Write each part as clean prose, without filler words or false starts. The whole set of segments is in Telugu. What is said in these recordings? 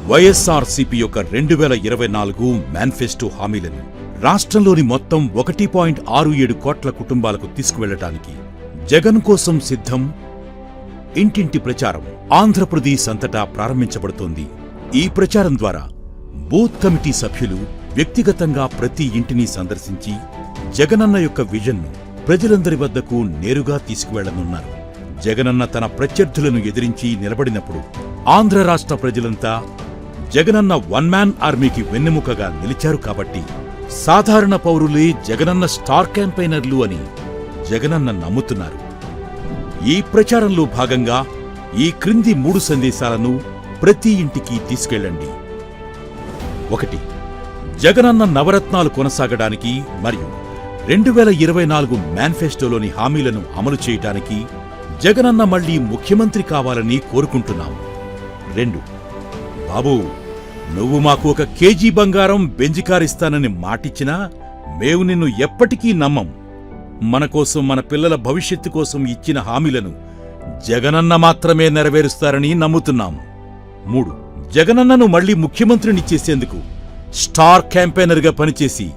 వైఎస్ఆర్సీపీ యొక్క 2024 మేనిఫెస్టో హామీలను రాష్ట్రంలోని మొత్తం 1.67 కోట్ల కుటుంబాలకు తీసుకువెళ్లటానికి జగన్ కోసం సిద్ధం ఇంటింటి ప్రచారం ఆంధ్రప్రదేశ్ అంతటా ప్రారంభించబడుతోంది. ఈ ప్రచారం ద్వారా బూత్ కమిటీ సభ్యులు వ్యక్తిగతంగా ప్రతి ఇంటిని సందర్శించి జగనన్న యొక్క విజన్ను ప్రజలందరి వద్దకు నేరుగా తీసుకువెళ్లనున్నారు. జగనన్న తన ప్రత్యర్థులను ఎదిరించి నిలబడినప్పుడు ఆంధ్ర రాష్ట్ర ప్రజలంతా జగనన్న వన్ మ్యాన్ ఆర్మీకి వెన్నెముకగా నిలిచారు. కాబట్టి సాధారణ పౌరులే జగనన్న స్టార్ క్యాంపెయినర్లు అని జగనన్న నమ్ముతున్నారు. ఈ ప్రచారంలో భాగంగా ఈ క్రింది 3 సందేశాలను ప్రతి ఇంటికి తీసుకెళ్లండి. 1. జగనన్న నవరత్నాలు కొనసాగడానికి మరియు 2024 మేనిఫెస్టోలోని హామీలను అమలు చేయటానికి జగనన్న మళ్లీ ముఖ్యమంత్రి కావాలని కోరుకుంటున్నాం. 2. బాబూ, నువ్వు మాకు 1 కేజీ బంగారం బెంజికారిస్తానని మాటిచ్చినా మేము నిన్ను ఎప్పటికీ నమ్మం. మనకోసం, మన పిల్లల భవిష్యత్తు కోసం ఇచ్చిన హామీలను జగనన్న మాత్రమే నెరవేరుస్తారని నమ్ముతున్నాం. 3. జగనన్నను మళ్లీ ముఖ్యమంత్రిని చేసేందుకు స్టార్ క్యాంపెయినర్గా పనిచేసి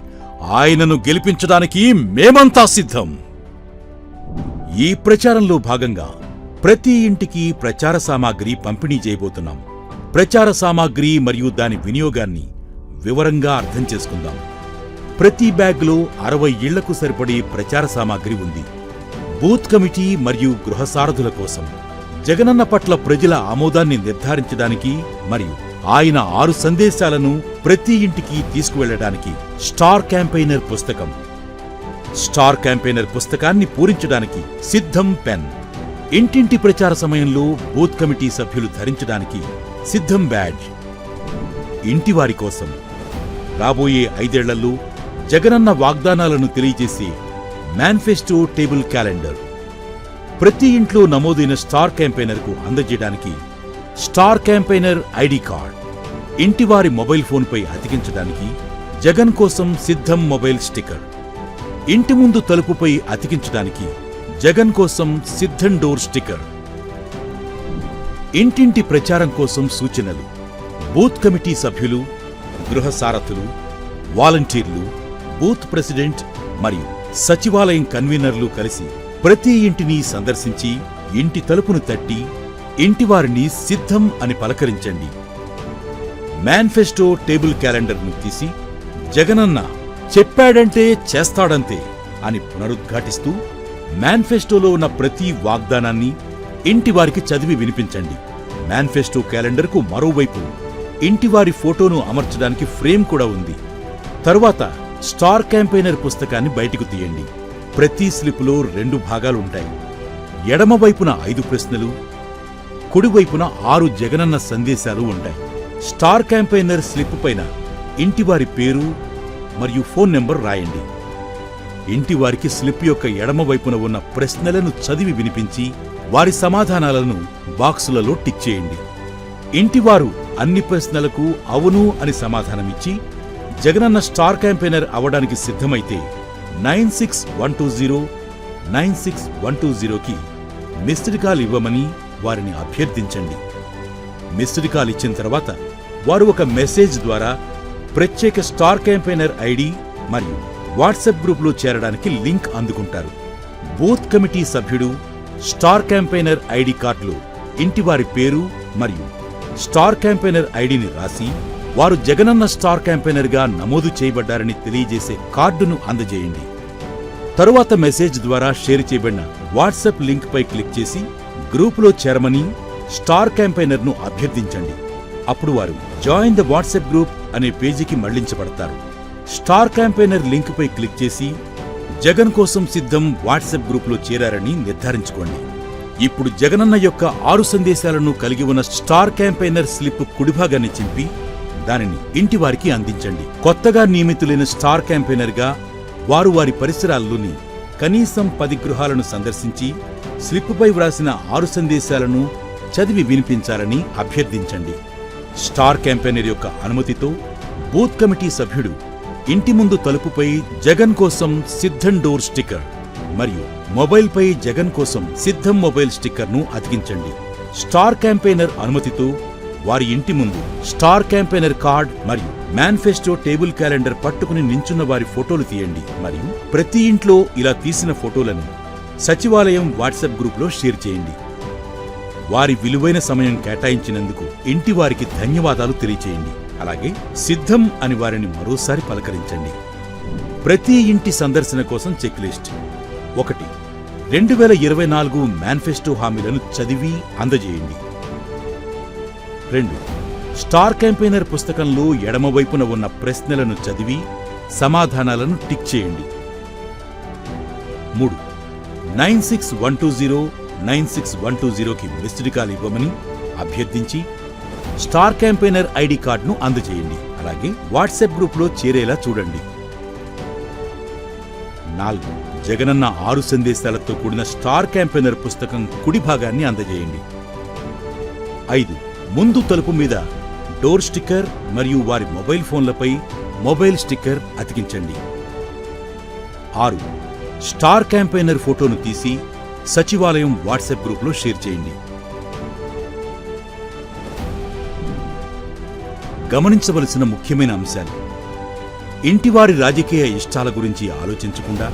ఆయనను గెలిపించడానికి మేమంతా సిద్ధం. ఈ ప్రచారంలో భాగంగా ప్రతి ఇంటికి ప్రచార సామాగ్రి పంపిణీ చేయబోతున్నాం. ప్రచార సామాగ్రి మరియు దాని వినియోగాన్ని వివరంగా అర్థం చేసుకుందాం. ప్రతి బ్యాగ్లో 60 ఇళ్లకు సరిపడే ప్రచార సామాగ్రి ఉంది. బూత్ కమిటీ మరియు గృహ సారథుల కోసం జగనన్న పట్ల ప్రజల ఆమోదాన్ని నిర్ధారించడానికి మరియు ఆయన 6 సందేశాలను ప్రతి ఇంటికి తీసుకువెళ్లడానికి స్టార్ క్యాంపెయినర్ పుస్తకం, స్టార్ క్యాంపెయినర్ పుస్తకాన్ని పూరించడానికి సిద్ధం పెన్, ఇంటింటి ప్రచార సమయంలో బూత్ కమిటీ సభ్యులు ధరించడానికి సిద్ధం బ్యాడ్జ్, ఇంటివారి కోసం రాబోయే 5 ఏళ్లలో జగనన్న వాగ్దానాలను తెలియజేసే మేనిఫెస్టో టేబుల్ క్యాలెండర్, ప్రతి ఇంట్లో నమోదైన స్టార్ క్యాంపెయినర్కు అందజేయడానికి స్టార్ క్యాంపెయినర్ ఐడి కార్డ్, ఇంటివారి మొబైల్ ఫోన్పై అతికించడానికి జగన్ కోసం సిద్ధం మొబైల్ స్టిక్కర్, ఇంటి ముందు తలుపుపై అతికించడానికి జగన్ కోసం సిద్ధం డోర్ స్టిక్కర్. ఇంటింటి ప్రచారం కోసం సూచనలు బూత్ కమిటీ సభ్యులు, గృహ సారథులు, వాలంటీర్లు, బూత్ ప్రెసిడెంట్ మరియు సచివాలయం కన్వీనర్లు కలిసి ప్రతి ఇంటిని సందర్శించి ఇంటి తలుపును తట్టి ఇంటివారిని సిద్ధం అని పలకరించండి. మేనిఫెస్టో టేబుల్ క్యాలెండర్ను తీసి జగనన్న చెప్పాడంటే చేస్తాడంతే అని పునరుద్ఘాటిస్తూ మేనిఫెస్టోలో ఉన్న ప్రతి వాగ్దానాన్ని ఇంటివారికి చదివి వినిపించండి. మేనిఫెస్టో క్యాలెండర్కు మరోవైపు ఇంటివారి ఫోటోను అమర్చడానికి ఫ్రేమ్ కూడా ఉంది. తరువాత స్టార్ క్యాంపెయినర్ పుస్తకాన్ని బయటకు తీయండి. ప్రతి స్లిపులో 2 భాగాలుంటాయి. ఎడమవైపున 5 ప్రశ్నలు, కుడివైపున 6 జగనన్న సందేశాలు ఉంటాయి. స్టార్ క్యాంపెయినర్ స్లిప్ పైన ఇంటివారి పేరు మరియు ఫోన్ నెంబర్ రాయండి. ఇంటివారికి స్లిప్ యొక్క ఎడమవైపున ఉన్న ప్రశ్నలను చదివి వినిపించి వారి సమాధానాలను బాక్సులలో టిక్ చేయండి. ఇంటివారు అన్ని ప్రశ్నలకు అవును అని సమాధానమిచ్చి జగనన్న స్టార్ క్యాంపెయినర్ అవడానికి సిద్ధమైతే 9612096120కి మిస్డ్ కాల్ ఇవ్వమని వారిని అభ్యర్థించండి. మిస్డ్ కాల్ ఇచ్చిన తర్వాత వారు ఒక మెసేజ్ ద్వారా ప్రత్యేక స్టార్ క్యాంపెయినర్ ఐడి మరియు వాట్సాప్ గ్రూపులో చేరడానికి లింక్ అందుకుంటారు. బూత్ కమిటీ సభ్యుడు స్టార్ క్యాంపెయినర్ ఐడి కార్డులో ఇంటివారి పేరు మరియు స్టార్ క్యాంపెయినర్ ఐడిని రాసి వారు జగనన్న స్టార్ క్యాంపెయినర్గా నమోదు చేయబడ్డారని తెలియజేసే కార్డును అందజేయండి. తరువాత మెసేజ్ ద్వారా షేర్ చేయబడిన వాట్సాప్ లింక్ పై క్లిక్ చేసి గ్రూపులో చేరమని స్టార్ క్యాంపెయినర్ను అభ్యర్థించండి. అప్పుడు వారు జాయిన్ ద వాట్సాప్ గ్రూప్ అనే పేజీకి మళ్లించబడతారు. స్టార్ క్యాంపెయినర్ లింక్ పై క్లిక్ చేసి జగన్ కోసం సిద్ధం వాట్సాప్ గ్రూపులో చేరారని నిర్ధారించుకోండి. ఇప్పుడు జగనన్న యొక్క 6 సందేశాలను కలిగి ఉన్న స్టార్ క్యాంపెయినర్ స్లిప్ కుడిభాగాన్ని చింపి దానిని ఇంటివారికి అందించండి. కొత్తగా నియమితులైన స్టార్ క్యాంపెయినర్గా వారు వారి పరిసరాల్లోని కనీసం 10 గృహాలను సందర్శించి స్లిప్పుపై వ్రాసిన 6 సందేశాలను చదివి వినిపించాలని అభ్యర్థించండి. స్టార్ క్యాంపెయినర్ యొక్క అనుమతితో బూత్ కమిటీ సభ్యుడు ఇంటి ముందు తలుపుపై జగన్ కోసం సిద్ధం డోర్ స్టిక్కర్ మరియు మొబైల్పై జగన్ కోసం సిద్ధం మొబైల్ స్టిక్కర్ను అతికించండి. స్టార్ క్యాంపెయినర్ అనుమతితో వారి ఇంటి ముందు స్టార్ క్యాంపెయినర్ కార్డ్ మరియు మేనిఫెస్టో టేబుల్ క్యాలెండర్ పట్టుకుని నించున్న వారి ఫోటోలు తీయండి మరియు ప్రతి ఇంట్లో ఇలా తీసిన ఫోటోలను సచివాలయం వాట్సాప్ గ్రూపులో షేర్ చేయండి. వారి విలువైన సమయం కేటాయించినందుకు ఇంటి వారికి ధన్యవాదాలు తెలియచేయండి. అలాగే సిద్ధం అని వారిని మరోసారి పలకరించండి. ప్రతి ఇంటి సందర్శన కోసం చెక్ లిస్ట్. 1. 2024 మేనిఫెస్టో హామీలను చదివి అందజేయండి. 2. స్టార్ క్యాంపెయినర్ పుస్తకంలో ఎడమవైపున ఉన్న ప్రశ్నలను చదివి సమాధానాలను టిక్ చేయండి. 3. 96120 96120కి మిస్డ్ కాల్ ఇవ్వమని అభ్యర్థించి స్టార్ క్యాంపెయినర్ ఐడి కార్డును అందజేయండి. అలాగే వాట్సాప్ గ్రూపులో చేరేలా చూడండి. 4. జగనన్న 6 సందేశాలతో కూడిన స్టార్ క్యాంపెయినర్ పుస్తకం కుడి భాగాన్ని అందజేయండి. 5. ముందు తలుపు మీద డోర్ స్టిక్కర్ మరియు వారి మొబైల్ ఫోన్లపై మొబైల్ స్టిక్కర్ అతికించండి. 6. స్టార్ క్యాంపెయినర్ ఫోటోను తీసి సచివాలయం వాట్సాప్ గ్రూపులో షేర్ చేయండి. గమనించవలసిన ముఖ్యమైన అంశాలు: ఇంటివారి రాజకీయ ఇష్టాల గురించి ఆలోచించకుండా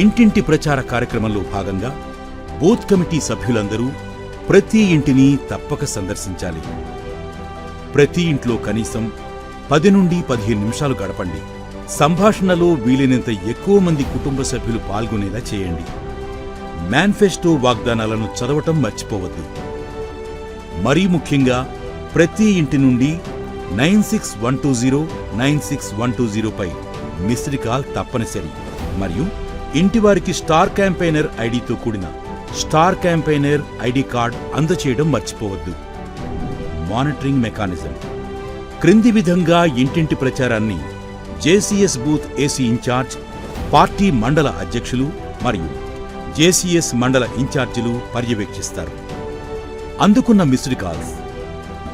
ఇంటింటి ప్రచార కార్యక్రమంలో భాగంగా బూత్ కమిటీ సభ్యులందరూ ప్రతి ఇంటిని తప్పక సందర్శించాలి. ప్రతి ఇంట్లో కనీసం 10 నుండి 15 నిమిషాలు గడపండి. సంభాషణలో వీలైనంత ఎక్కువ మంది కుటుంబ సభ్యులు పాల్గొనేలా చేయండి. మేనిఫెస్టో వాగ్దానాలను చదవటం మర్చిపోవద్దు. మరీ ముఖ్యంగా ప్రతి ఇంటి నుండి 96120 96120పై మిస్డ్ కాల్ తప్పనిసరి. మరియు ఇంటివారికి స్టార్ క్యాంపెయినర్ ఐడితో కూడిన స్టార్ క్యాంపెయినర్ ఐడి కార్డ్ అందచేయడం మర్చిపోవద్దు. Monitoring mechanism. క్రింది విధంగా ఇంటింటి ప్రచారాన్ని JCS booth AC in-charge, party మండల అధ్యక్షులు మరియు జేసీఎస్ మండల ఇన్ఛార్జీలు పర్యవేక్షిస్తారు. అందుకున్న missed calls: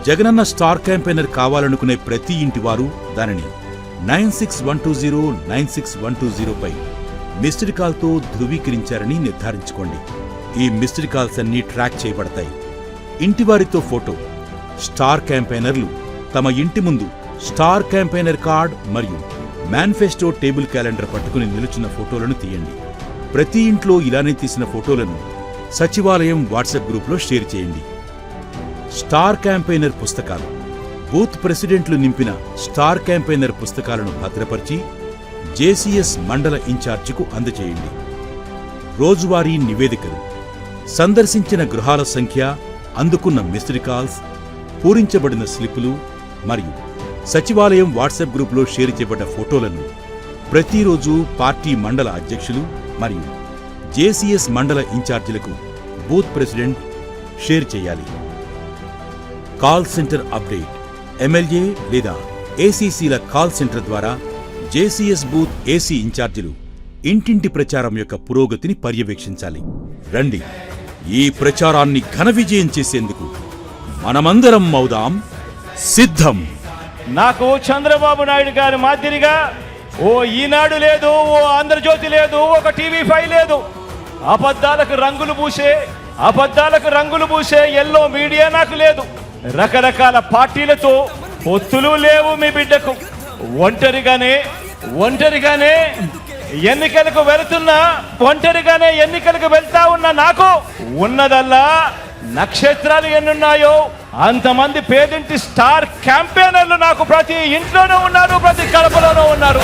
Jagananna star campaigner కావాలనుకునే ప్రతి ఇంటివారు దానిని 96120 96120పై మిస్డ్ కాల్తో ధృవీకరించారని నిర్ధారించుకోండి. ఈ మిస్డ్ కాల్స్ అన్నీ ట్రాక్ చేయబడతాయి. ఇంటివారితో ఫోటో. స్టార్ క్యాంపెయినర్లు తమ ఇంటి ముందు స్టార్ క్యాంపెయినర్ కార్డ్ మరియు మేనిఫెస్టో టేబుల్ క్యాలెండర్ పట్టుకుని నిలుచున్న ఫోటోలను తీయండి. ప్రతి ఇంట్లో ఇలానే తీసిన ఫోటోలను సచివాలయం వాట్సాప్ గ్రూపులో షేర్ చేయండి. స్టార్ క్యాంపెయినర్ పుస్తకాలు. బూత్ ప్రెసిడెంట్లు నింపిన స్టార్ క్యాంపెయినర్ పుస్తకాలను భద్రపరిచి జేసీఎస్ మండల ఇన్ఛార్జికు అందజేయండి. రోజువారీ నివేదికలు. సందర్శించిన గృహాల సంఖ్య, అందుకున్న మిస్డ్ కాల్స్, పూరించబడిన స్లిప్పులు మరియు సచివాలయం వాట్సాప్ గ్రూపులో షేర్ చేయబడ్డ ఫోటోలను ప్రతిరోజు పార్టీ మండల అధ్యక్షులు మరియు జేసీఎస్ మండల ఇన్ఛార్జీలకు బూత్ ప్రెసిడెంట్ షేర్ చేయాలి. Call centre update. ఎమ్మెల్యే లేదా ఏసీసీల కాల్ సెంటర్ ద్వారా జేసీఎస్ బూత్ ఏసీ ఇన్ఛార్జీలు ఇంటింటి ప్రచారం యొక్క పురోగతిని పర్యవేక్షించాలి. రండి, ఈ ప్రచారాన్ని ఘన విజయం చేసేందుకు మనమందరం అవుదాం సిద్ధం. నాకు చంద్రబాబు నాయుడు గారి మాదిరిగా ఓ ఈనాడు లేదు, ఓ ఆంధ్రజ్యోతి లేదు, ఒక టీవీ5 లేదు. అబద్ధాలకు రంగులు పూసే ఎల్లో మీడియా నాకు లేదు. రకరకాల పార్టీలతో పొత్తులు లేవు మీ బిడ్డకు. ఒంటరిగానే ఎన్నికలకు వెళ్తా ఉన్న నాకు ఉన్నదల్లా నక్షత్రాలు ఎన్నున్నాయో అంతమంది పేదింటి స్టార్ క్యాంపెయినర్లు నాకు ప్రతి ఇంట్లోనూ ఉన్నారు, ప్రతి కడపలోనూ ఉన్నారు.